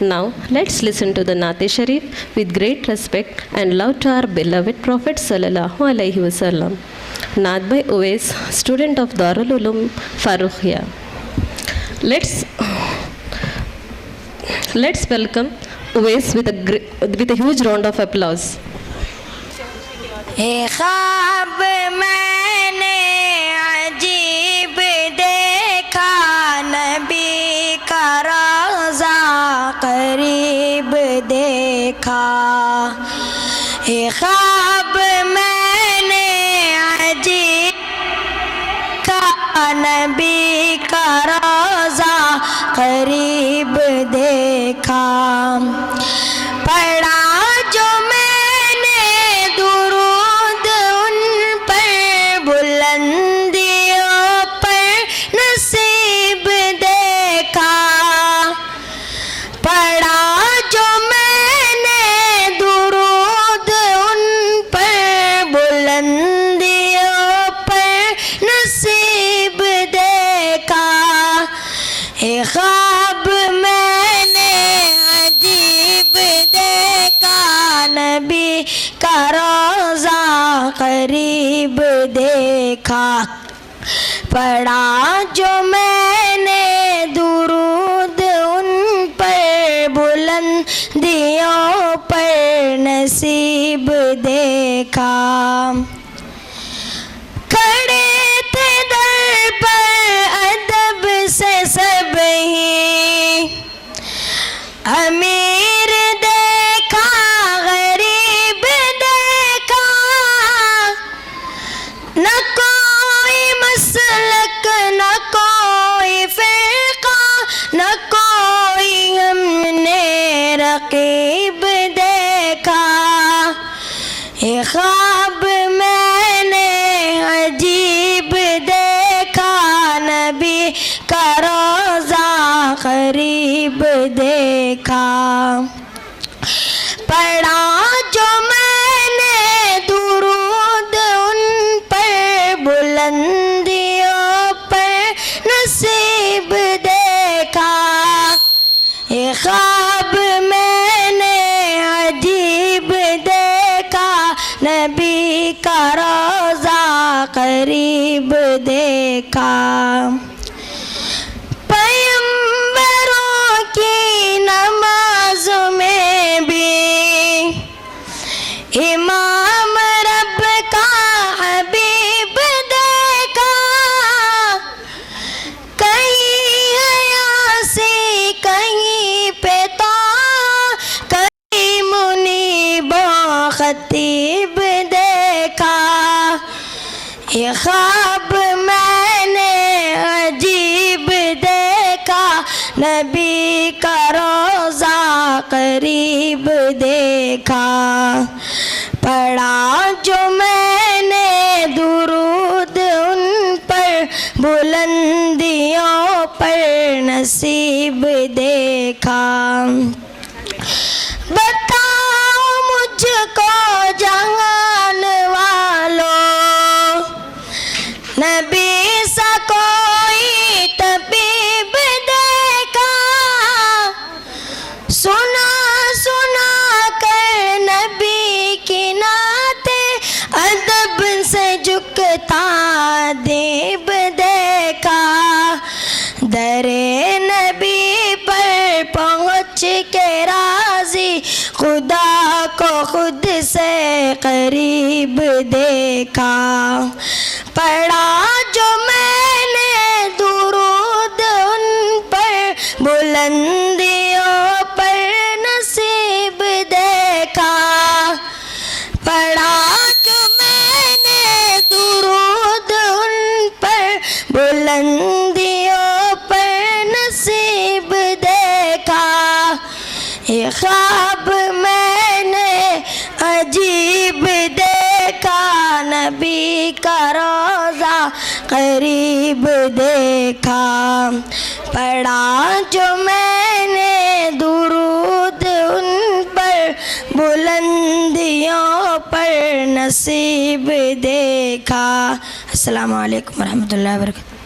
Now let's listen to the Naat Sharif with great respect and love to our beloved Prophet Sallallahu Alaihi Wasallam. Naat by Uwais, student of Darul Uloom Farooqiyya. Let's welcome Uwais with a huge round of applause. ख्वाब मैंने अजीब देखा, नबी का रोज़ा करीब देखा। ख्वाब मैंने अजीब देखा, नबी का रोज़ा करीब देखा। पढ़ा जो मैंने दुरूद उन पर, बुलंदियों पर नसीब देखा। पढ़ा जो मैंने दुरूद उन पर, बुलंदियों पर नसीब देखा। ख्वाब मैंने अजीब देखा, नबी का रोज़ा करीब देखा। पढ़ा जो मैंने दुरूद उन पर, बुलंदियों पर नसीब देखा। खड़े थे दर पर अदब से सब ही, अमीर देखा गरीब देखा। न कोई मसलक न कोई फ़िरक़ा, न कोई हमने रक़ीब देखा। ख्वाब मैंने अजीब देखा, नबी का रोज़ा करीब देखा। पढ़ा जो मैंने दुरूद उन पर, बुलंदियों पर नसीब देखा। ख्वाब मैंने अजीब देखा, नबी का रोज़ा करीब देखा। पैगंबरों की नमाज़ों में भी इमाम रब का हबीब देखा। कहीं हयासी कहीं पे तो, कहीं मुनीबों खतीब देखा। ख्वाब मैंने अजीब देखा, नबी का रोज़ा करीब देखा। पढ़ा जो मैंने दुरूद उन पर, बुलंदियों पर नसीब देखा। बताओ मुझको जहान वालों, नबी सा कोई तबीब देखा। सुना सुना कर नबी की नाते, अदब से झुकता देब देखा। दरे नबी पर पहुँच के राज़ी, खुदा को खुद से करीब देखा। पढ़ा जो मैंने दुरूद उन पर, बुलंदियों पर नसीब देखा। पढ़ा जो मैंने दुरूद उन पर, बुलंदियों पर नसीब देखा। ख्वाब मैंने अजीब देखा, नबी का रोज़ा करीब देखा। पढ़ा जो मैंने दुरूद उन पर, बुलंदियों पर नसीब देखा। अस्सलामु अलैकुम वरहमतुल्लाहि वबरकातुहू।